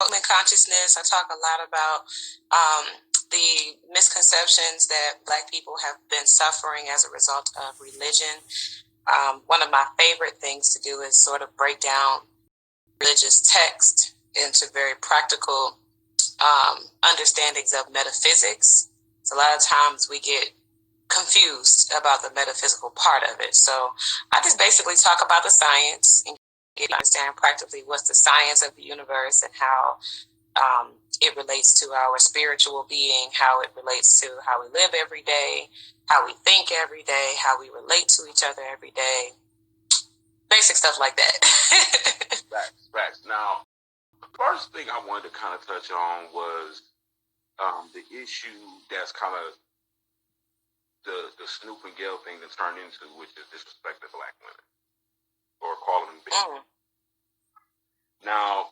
development consciousness. I talk a lot about the misconceptions that Black people have been suffering as a result of religion. One of my favorite things to do is sort of break down religious text into very practical understandings of metaphysics. So a lot of times we get confused about the metaphysical part of it. So I just basically talk about the science and get to understand practically what's the science of the universe and how it relates to our spiritual being, how it relates to how we live every day, how we think every day, how we relate to each other every day. Basic stuff like that. Facts. Now, the first thing I wanted to kind of touch on was the issue that's kind of the Snoop and Gayle thing that's turned into, which is disrespecting Black women or calling them bitches. Now,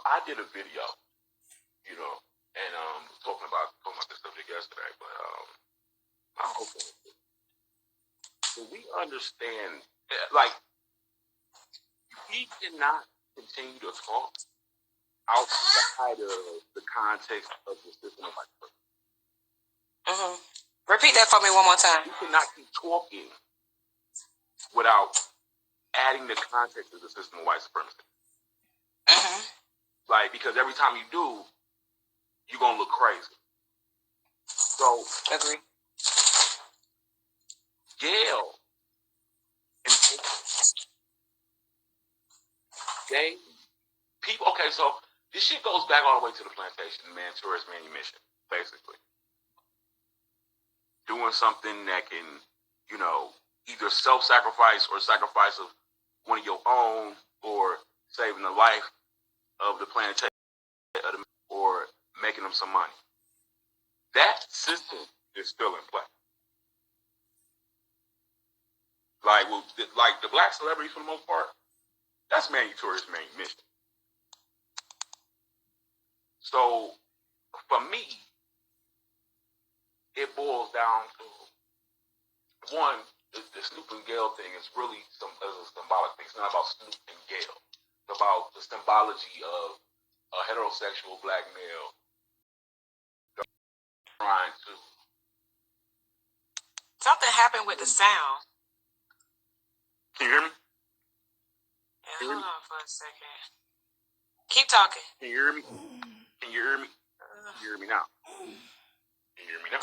I did a video, and talking about this subject yesterday, but I'm hoping that we understand, like, we cannot continue to talk outside of the context of the system of white supremacy. Repeat that for me one more time. You cannot keep talking without adding the context of the system of white supremacy. Like, because every time you do, you're going to look crazy. So, agree. Gayle and they people. Okay, so this shit goes back all the way to the plantation, man, tourist manumission, basically. Doing something that can, either self-sacrifice or sacrifice of one of your own, or saving the life of the plantation, or making them some money. That system is still in play. Like the Black celebrities, for the most part, that's tourist manumission. So, for me, it boils down to, one, the Snoop and Gayle thing is really a symbolic thing. It's not about Snoop and Gayle. It's about the symbology of a heterosexual Black male trying to... Something happened with the sound. Can you hear me? Yeah, hold on for a second. Keep talking. Can you hear me? Can you hear me? Can you hear me now? Can you hear me now?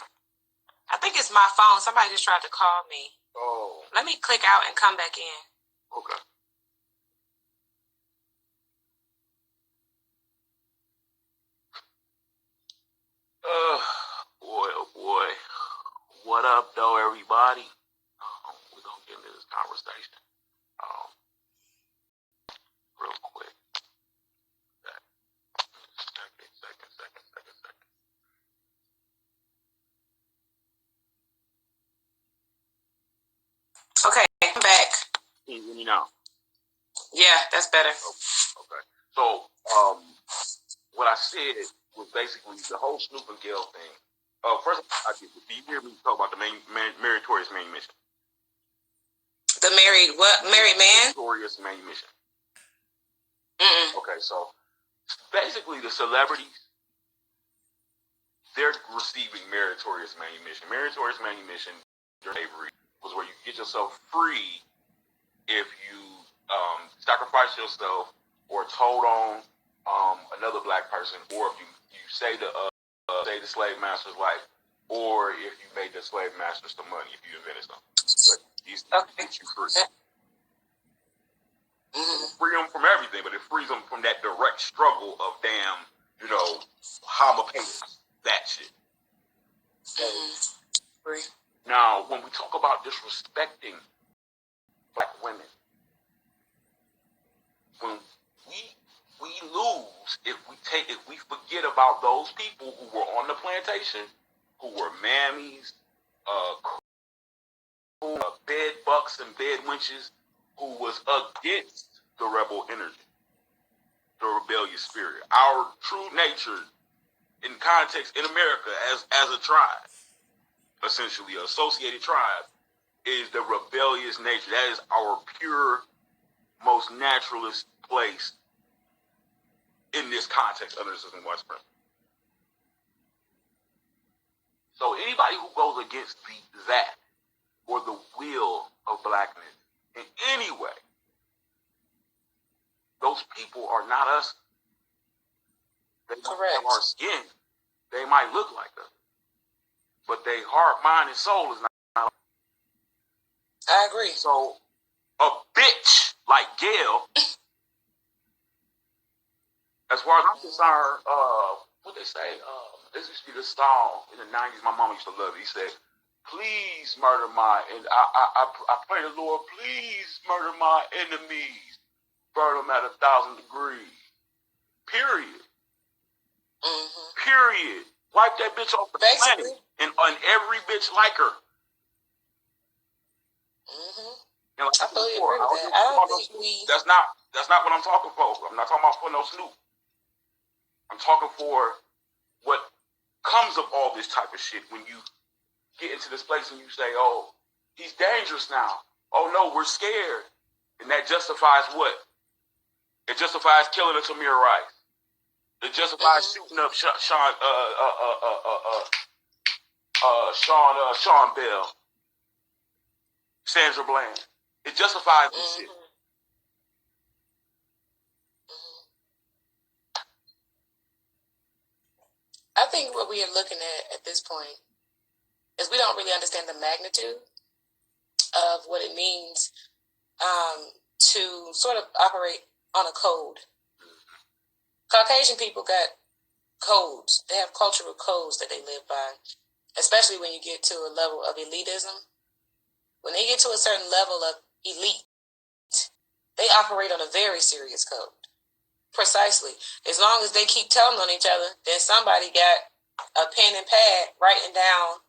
I think it's my phone. Somebody just tried to call me. Oh. Let me click out and come back in. Okay. Boy. What up, though, everybody? We're going to get into this conversation real quick. Second. Okay, I'm back. Can you hear me now? Yeah, that's better. Okay. So, what I said was basically the whole Snoop and Gayle thing. First, do you hear me talk about the meritorious manumission? The married what? Married man? Meritorious manumission. Mm-mm. Okay, so basically the celebrities, they're receiving meritorious manumission. Meritorious manumission, slavery, was where you get yourself free if you sacrifice yourself or told on another Black person, or if you save the slave master's life, or if you made the slave master some money, if you invented something. But these get you free. Free them from everything, but it frees them from that direct struggle of how I'm gonna pay that shit. Free. Now, when we talk about disrespecting Black women, when we lose if we forget about those people who were on the plantation, who were mammies, bed bucks and bed wenches, who was against the rebel energy, the rebellious spirit. Our true nature in context in America as a tribe, essentially an associated tribe, is the rebellious nature. That is our pure, most naturalist place context other than white supremacy. So anybody who goes against that or the will of blackness in any way, those people are not us. They don't have our skin. They might look like us, but their heart, mind, and soul is not. I agree. So a bitch like Gail, as far as I'm concerned, what they say, this used to be the song in the 90s. My mama used to love it. He said, please murder and I pray the Lord, please murder my enemies, burn them at 1,000 degrees. Period. Mm-hmm. Period. Wipe that bitch off the planet, and every bitch like her. Mm-hmm. And like I fully agree with that. I don't think That's not what I'm talking for. I'm not talking about for no Snoop. I'm talking for what comes of all this type of shit when you get into this place and you say, oh, he's dangerous now. Oh no, we're scared. And that justifies what? It justifies killing a Tamir Rice. It justifies shooting up Sean Bell, Sandra Bland. It justifies this shit. I think what we are looking at this point is we don't really understand the magnitude of what it means to sort of operate on a code. Caucasian people got codes. They have cultural codes that they live by, especially when you get to a level of elitism. When they get to a certain level of elite, they operate on a very serious code. Precisely. As long as they keep telling on each other, then somebody got a pen and pad writing down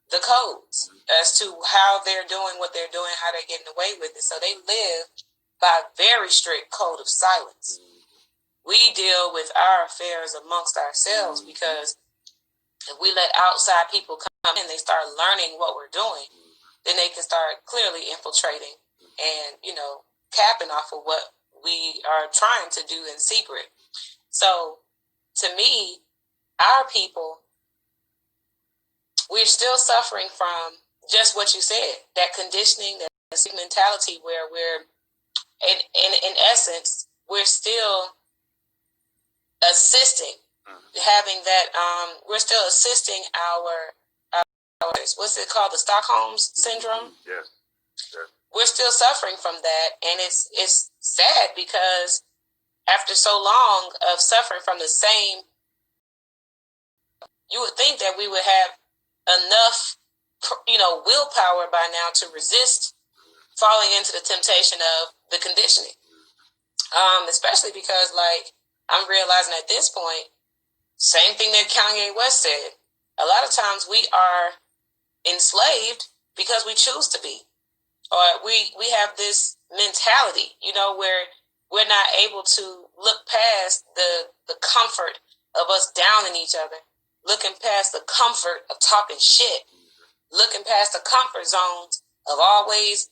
the codes as to how they're doing what they're doing, how they're getting away with it. So they live by a very strict code of silence. We deal with our affairs amongst ourselves because if we let outside people come in, they start learning what we're doing, then they can start clearly infiltrating and, capping off of what we are trying to do in secret. So to me, our people, we're still suffering from just what you said, that conditioning, that mentality where we're, in essence, we're still assisting, having that, we're still assisting our what's it called, the Stockholm syndrome? Yes. We're still suffering from that, and it's sad because after so long of suffering from the same, you would think that we would have enough, willpower by now to resist falling into the temptation of the conditioning. Especially because, I'm realizing at this point, same thing that Kanye West said. A lot of times we are enslaved because we choose to be. Or we have this mentality, where we're not able to look past the comfort of us downing each other, looking past the comfort of talking shit, looking past the comfort zones of always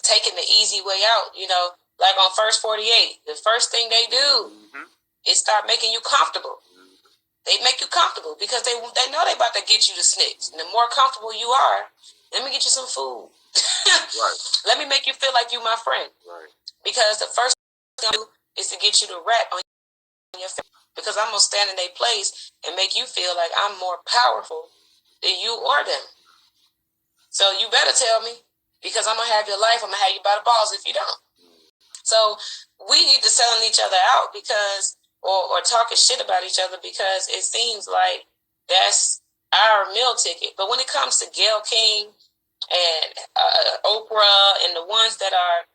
taking the easy way out. Like on First 48, the first thing they do is start making you comfortable. They make you comfortable because they know they about to get you to snitch. And the more comfortable you are, let me get you some food. Right. Let me make you feel like you my friend. Right. Because the first thing I do is to get you to rat on your face. Because I'm going to stand in their place and make you feel like I'm more powerful than you or them. So you better tell me, because I'm going to have your life. I'm going to have you by the balls if you don't. So we need to selling each other out because, or talking shit about each other because it seems like that's our meal ticket. But when it comes to Gayle King and Oprah and the ones that are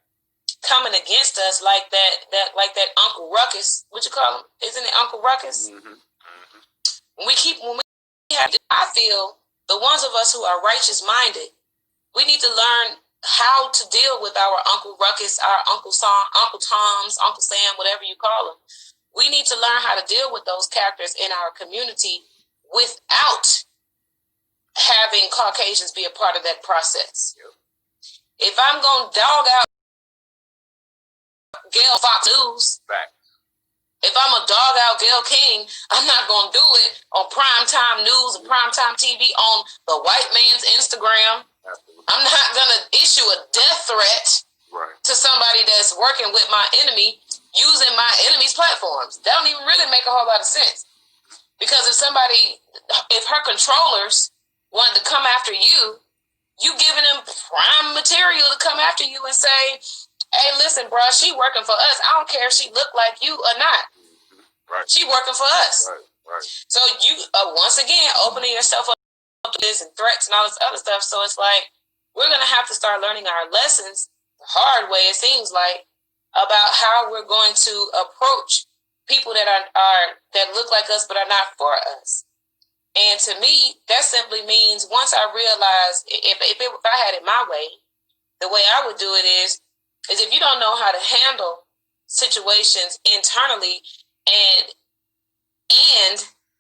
coming against us like that Uncle Ruckus, what you call him? Isn't it Uncle Ruckus? When we have, I feel the ones of us who are righteous minded, we need to learn how to deal with our Uncle Ruckus, our Uncle Toms, Uncle Sam, whatever you call them. We need to learn how to deal with those characters in our community without having Caucasians be a part of that process. If I'm going to dog out Gayle Fox News, If I'm a dog out Gayle King, I'm not going to do it on primetime news and primetime TV on the white man's Instagram. Absolutely. I'm not going to issue a death threat to somebody that's working with my enemy using my enemy's platforms. That don't even really make a whole lot of sense. Because if her controllers wanted to come after you, you giving them prime material to come after you and say, hey, listen, bro, she working for us. I don't care if she look like you or not. Right. She working for us. Right. So you, once again, opening yourself up to this and threats and all this other stuff. So it's like, we're going to have to start learning our lessons the hard way, it seems like, about how we're going to approach people that that look like us but are not for us. And to me, that simply means once I realize if I had it my way, the way I would do it is if you don't know how to handle situations internally and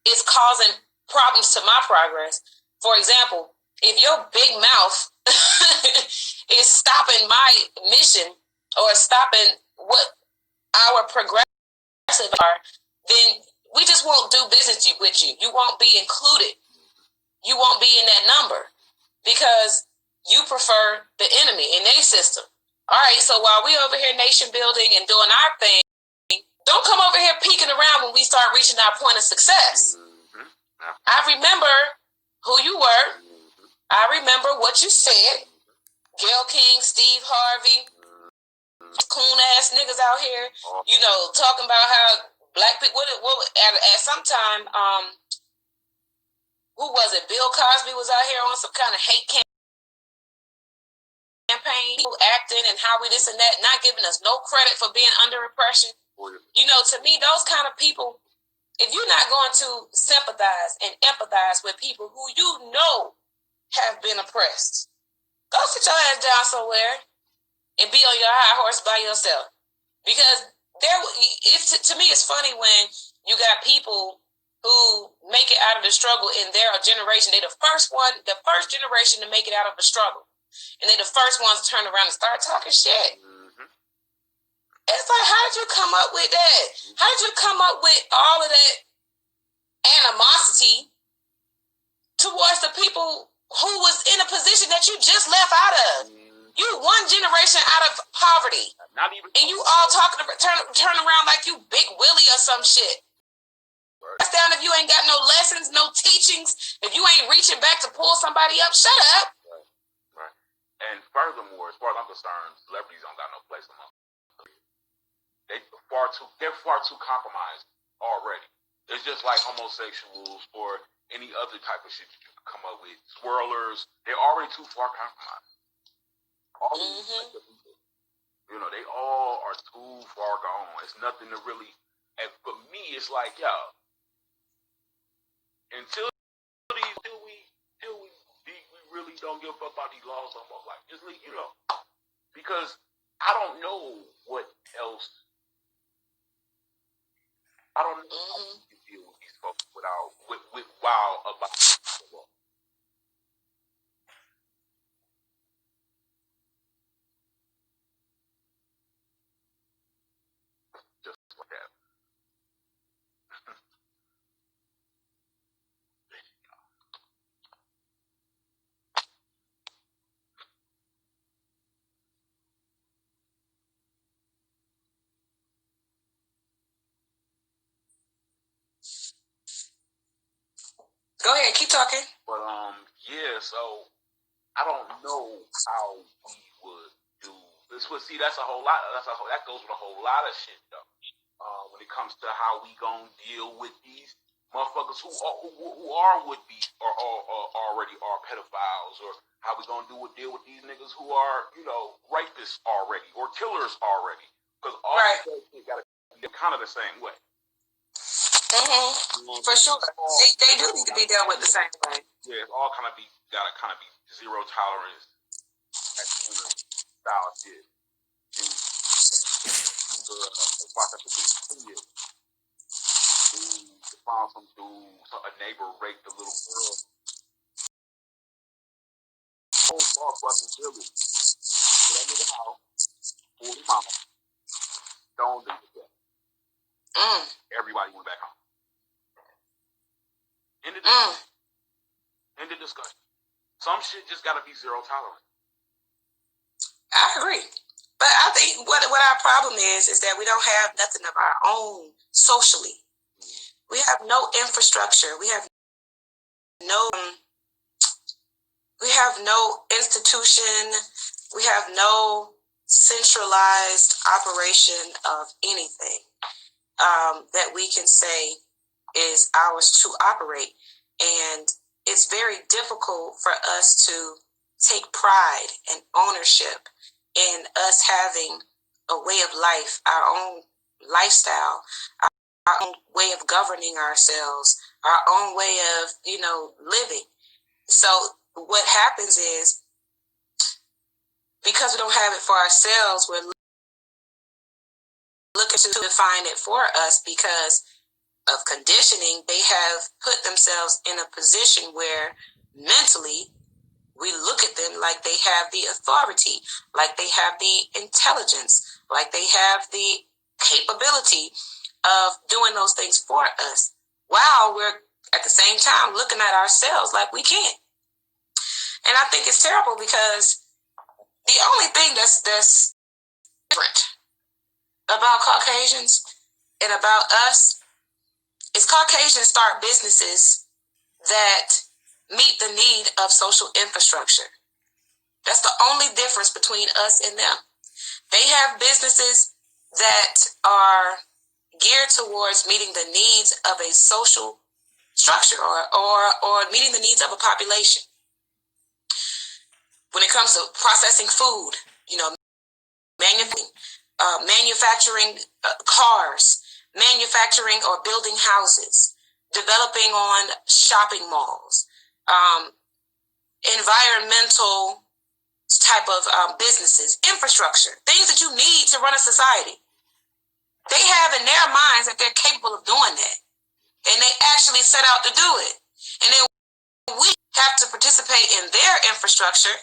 it's causing problems to my progress. For example, if your big mouth is stopping my mission or stopping what our progressive are, then we just won't do business with you. You won't be included. You won't be in that number because you prefer the enemy in their system. All right, so while we over here nation building and doing our thing, don't come over here peeking around when we start reaching our point of success. Mm-hmm. I remember who you were. I remember what you said. Gayle King, Steve Harvey, coon ass niggas out here, talking about how black people. At some time, who was it? Bill Cosby was out here on some kind of hate campaign, acting and how we this and that, not giving us no credit for being under oppression. To me, those kind of people, if you're not going to sympathize and empathize with people who have been oppressed, go sit your ass down somewhere and be on your high horse by yourself. Because to me, it's funny when you got people who make it out of the struggle in their generation. They're the first generation to make it out of the struggle. And they're the first ones to turn around and start talking shit. It's like, how did you come up with that? How did you come up with all of that animosity towards the people who was in a position that you just left out of? You one generation out of poverty. And you all talking about turn around like you Big Willie or some shit. That's down if you ain't got no lessons, no teachings. If you ain't reaching back to pull somebody up, shut up. Right. And furthermore, as far as I'm concerned, celebrities don't got no place in my. They're far too compromised already. It's just like homosexuals or any other type of shit that you can come up with. Swirlers, they're already too far compromised. They all are too far gone. It's nothing to really. And for me, it's like, until we really don't give a fuck about these laws no more. Like, just leave, because I don't know what else. I don't know how you can deal with these folks while about the law. Just like that. Go ahead, keep talking. But so I don't know how we would do this. But see, that's a whole lot. That goes with a whole lot of shit though. When it comes to how we gonna deal with these motherfuckers who are would be or already are pedophiles, or how we gonna deal with these niggas who are rapists already or killers already, because all these got to be kind of the same way. For sure, they do need to be dealt with the same way. Yeah, it's all gotta be zero tolerance style shit. And found some dude, a neighbor raped a little girl. Whole fucking village. So that nigga house, 40 miles, stoned him to death. Everybody went back home. End of discussion. Some shit just gotta be zero tolerance. I agree. But I think what our problem is that we don't have nothing of our own socially. We have no infrastructure. We have no institution. We have no centralized operation of anything that we can say is ours to operate. And it's very difficult for us to take pride and ownership in us having a way of life, our own lifestyle, our own way of governing ourselves, our own way of, living. So what happens is, because we don't have it for ourselves, we're looking to define it for us because of conditioning. They have put themselves in a position where mentally we look at them like they have the authority, like they have the intelligence, like they have the capability of doing those things for us, while we're at the same time looking at ourselves like we can't. And I think it's terrible because the only thing that's different about Caucasians and about us is Caucasians start businesses that meet the need of social infrastructure. That's the only difference between us and them. They have businesses that are geared towards meeting the needs of a social structure or meeting the needs of a population. When it comes to processing food, manufacturing cars, manufacturing or building houses, developing on shopping malls, environmental type of businesses, infrastructure, things that you need to run a society. They have in their minds that they're capable of doing that. And they actually set out to do it. And then we have to participate in their infrastructure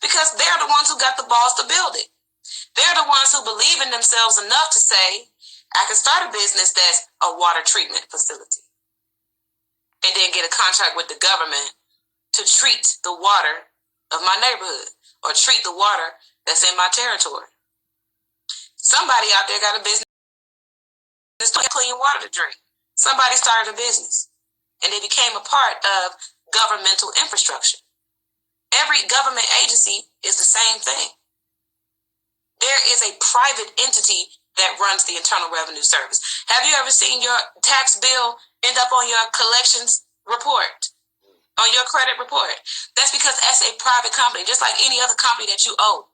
because they're the ones who got the balls to build it. They're the ones who believe in themselves enough to say, I can start a business that's a water treatment facility and then get a contract with the government to treat the water of my neighborhood or treat the water that's in my territory. Somebody out there got a business to clean water to drink. Somebody started a business and they became a part of governmental infrastructure. Every government agency is the same thing. There is a private entity that runs the Internal Revenue Service. Have you ever seen your tax bill end up on your collections report, on your credit report? That's because that's a private company, just like any other company that you owe.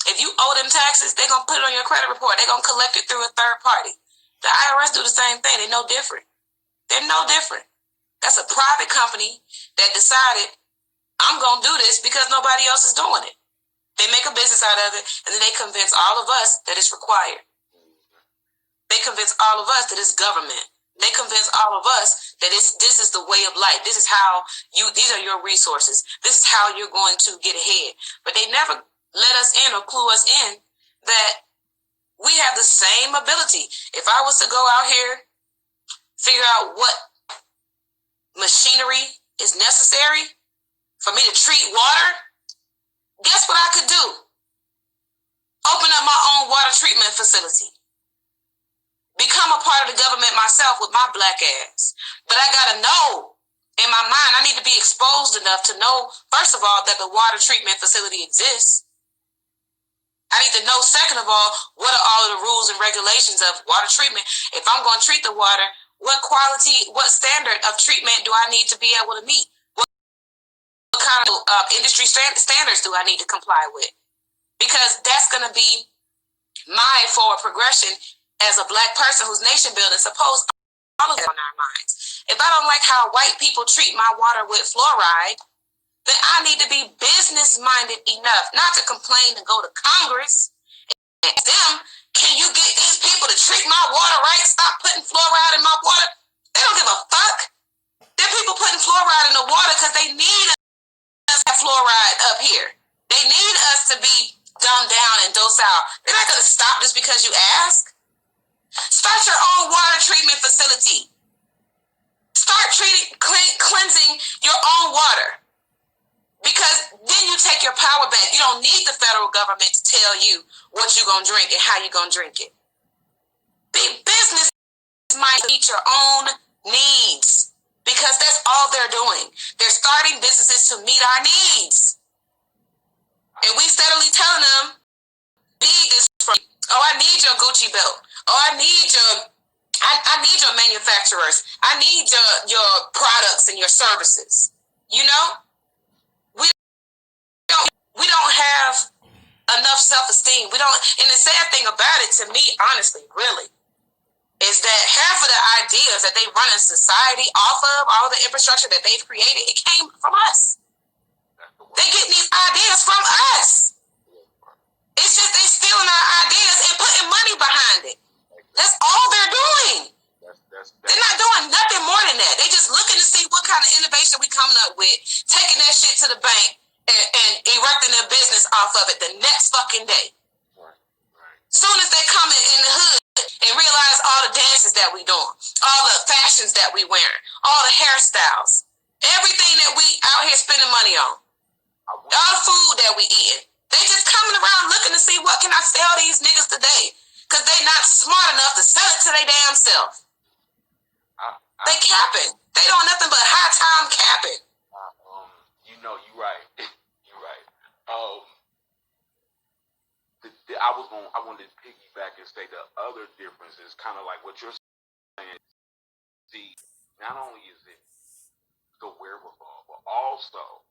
If you owe them taxes, they're going to put it on your credit report. They're going to collect it through a third party. The IRS do the same thing. They're no different. They're no different. That's a private company that decided, I'm going to do this because nobody else is doing it. They make a business out of it, and then they convince all of us that it's required. They convince all of us that it's government. They convince all of us that this is the way of life. This is how these are your resources. This is how you're going to get ahead. But they never let us in or clue us in that we have the same ability. If I was to go out here, figure out what machinery is necessary for me to treat water, guess what I could do? Open up my own water treatment facility. Become a part of the government myself with my black ass. But I gotta know in my mind, I need to be exposed enough to know, first of all, that the water treatment facility exists. I need to know, second of all, what are all of the rules and regulations of water treatment? If I'm going to treat the water, what quality, what standard of treatment do I need to be able to meet? What kind of industry standards do I need to comply with? Because that's going to be my forward progression as a black person who's nation building. Suppose all of that on our minds. If I don't like how white people treat my water with fluoride, then I need to be business-minded enough not to complain and go to Congress and ask them, can you get these people to treat my water right? Stop putting fluoride in my water. They don't give a fuck. There are people putting fluoride in the water because they need us to have fluoride up here. They need us to be dumbed down and docile. They're not going to stop just because you ask. Start your own treatment facility. Start cleansing your own water. Because then you take your power back. You don't need the federal government to tell you what you're going to drink and how you're going to drink it. Big business might meet your own needs because that's all they're doing. They're starting businesses to meet our needs. And we steadily telling them, need this from you. Oh, I need your Gucci belt. Oh, I need your manufacturers. I need your products and your services. You know? We don't have enough self-esteem. We don't, and the sad thing about it, to me, honestly, really, is that half of the ideas that they run in society off of, all the infrastructure that they've created, it came from us. They get these ideas from us. It's just they stealing our ideas and putting money behind it. That's all they're doing. They're not doing nothing more than that. They just looking to see what kind of innovation we coming up with, taking that shit to the bank, and erecting their business off of it the next fucking day. Right. Soon as they come in the hood and realize all the dances that we doing, all the fashions that we wearing, all the hairstyles, everything that we out here spending money on, all the food that we eating, they just coming around looking to see what can I sell these niggas today, because they not smart enough to sell it to their damn self. They capping. They don't nothing but high time capping. You're right. You're right. I wanted to piggyback and say the other difference is kind of like what you're saying. See, not only is it the wherewithal, but also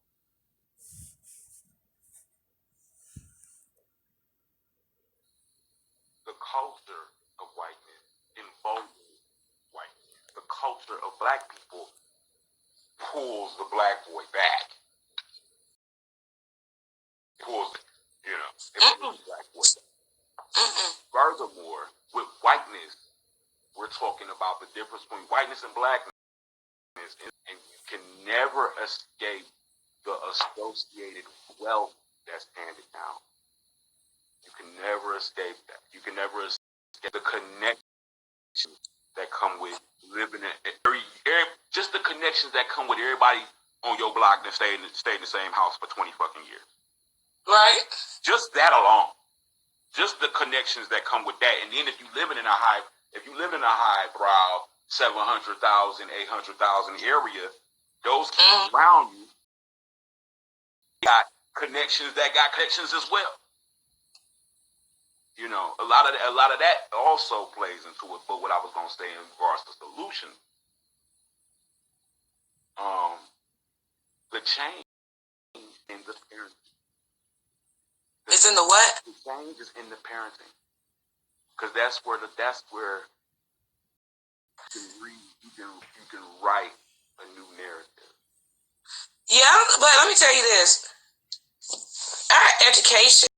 the culture of whiteness emboldens whiteness. The culture of black people pulls the black boy back. Pulls it, it pulls the black boy back. Furthermore, with whiteness, we're talking about the difference between whiteness and blackness, and you can never escape the associated wealth that's handed down. You can never escape that. You can never escape the connections that come with living in just the connections that come with everybody on your block that stayed in the same house for 20 fucking years. Right. Just that alone. Just the connections that come with that. And then if you live in a highbrow 700,000, 800,000 area, those kids around you got connections as well. A lot of that also plays into it. But what I was gonna say in regards to solution, the change in the parenting. It's in the what? The change is in the parenting, because that's where you can write a new narrative. Yeah, but let me tell you this: our education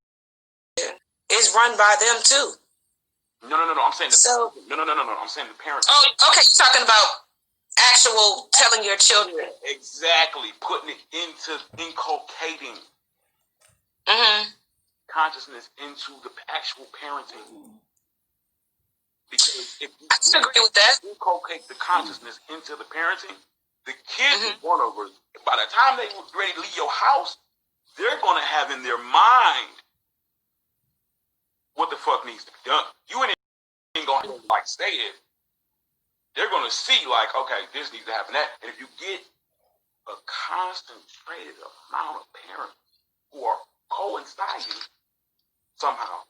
is run by them too. No. I'm saying no. I'm saying the parents. Oh, okay. You're talking about actual telling your children. Exactly, putting it into inculcating consciousness into the actual parenting. Because if you I agree with that. Inculcate the consciousness into the parenting, the kids by the time they ready to leave your house, they're going to have in their mind what the fuck needs to be done. You ain't going to say it. They're going to see okay, this needs to happen, that. And if you get a concentrated amount of parents who are coinciding somehow,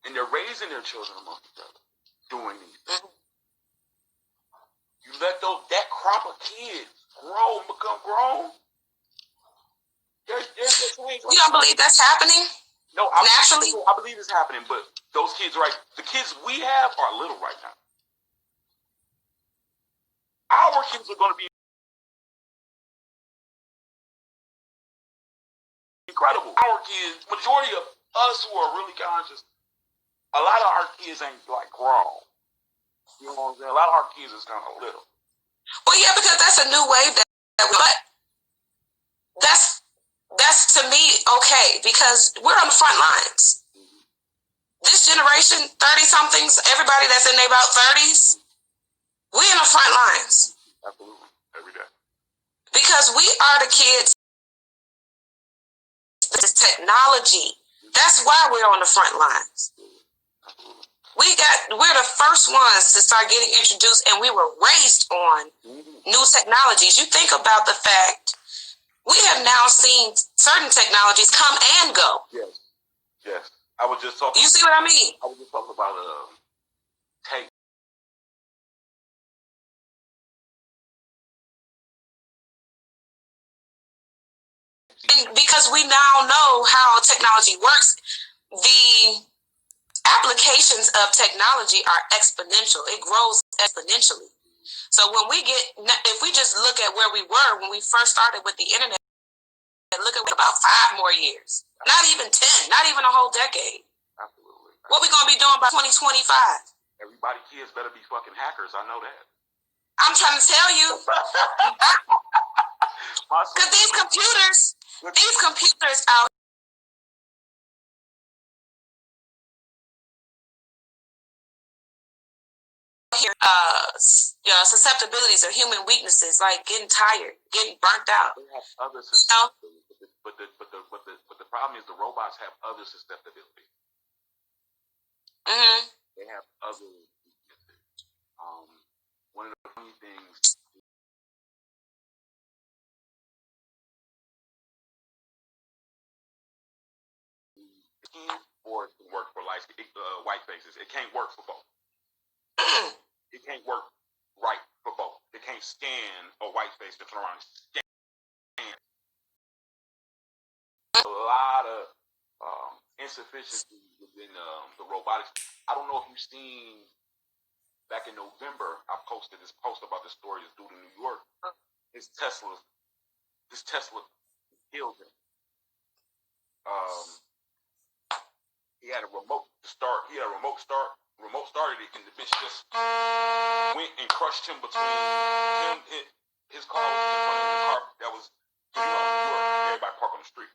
and they're raising their children amongst each other, doing these things. You let that crop of kids grow and become grown. There's you don't believe that's happening? No, naturally? I believe it's happening, but those kids, the kids we have are little right now. Our kids are going to be incredible. Our kids, majority of us who are really conscious, a lot of our kids ain't grown. You know what I'm saying? A lot of our kids is kind of little. Well, yeah, because that's a new wave but that's to me okay, because we're on the front lines. this generation, 30-somethings, everybody that's in their about 30s, we in the front lines. Absolutely. Every day. Because we are the kids. This technology. That's why we're on the front lines. We're the first ones to start getting introduced, and we were raised on new technologies. You think about the fact we have now seen certain technologies come and go. Yes. Yes. I was just talking. You see what I mean? I was just talking about take. And because we now know how technology works, the applications of technology are exponential. It grows exponentially. So if we just look at where we were when we first started with the internet, look at about 5 more years. Not even 10, not even a whole decade. Absolutely. What we gonna be doing by 2025? Everybody kids better be fucking hackers. I know that. I'm trying to tell you. Because these computers out here, susceptibilities or human weaknesses, like getting tired, getting burnt out. They have other susceptibilities, but the problem is the robots have other susceptibilities. Mm-hmm. They have other weaknesses. One of the funny things. Or it can work for white faces. It can't work for both. It can't work right for both. It can't scan a white face to turn around and scan. A lot of insufficiency within the robotics. I don't know if you've seen back in November, I posted this post about this story this dude in New York. This Tesla killed him. He had a remote start. Remote started it, and the bitch just went and crushed him between him. His car was in front of the car that was, New York. Everybody parked on the street.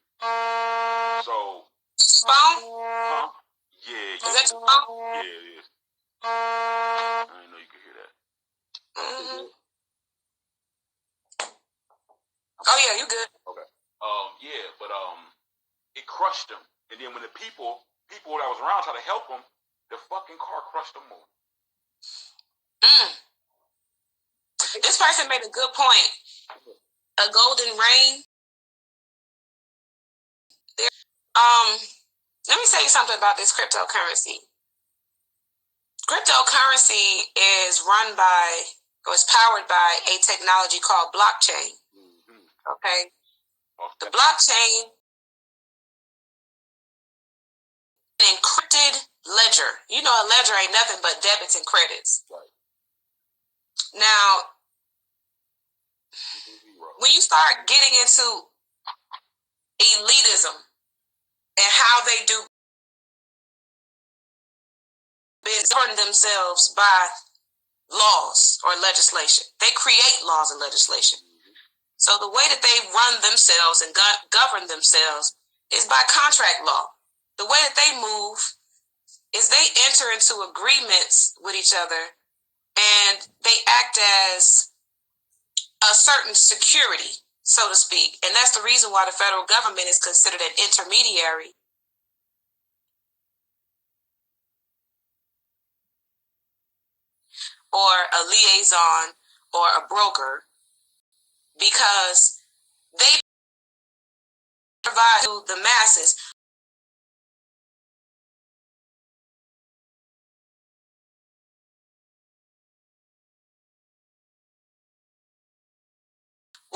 So. Phone? Huh? Yeah. Is that your phone? Yeah, it is. I didn't know you could hear that. Mm-hmm. Oh yeah, you good? Okay. Yeah, but it crushed him, and then when the people that was around tried to help him, the fucking car crushed him more. This person made a good point. A golden rain. Let me tell you something about this cryptocurrency. Cryptocurrency is powered by a technology called blockchain. Mm-hmm. Okay? The blockchain, an encrypted ledger. You know, a ledger ain't nothing but debits and credits. Right. Now, when you start getting into elitism and how they do govern themselves by laws or legislation, they create laws and legislation. So the way that they run themselves and govern themselves is by contract law. The way that they move is they enter into agreements with each other, and they act as a certain security, so to speak. And that's the reason why the federal government is considered an intermediary or a liaison or a broker, because they provide to the masses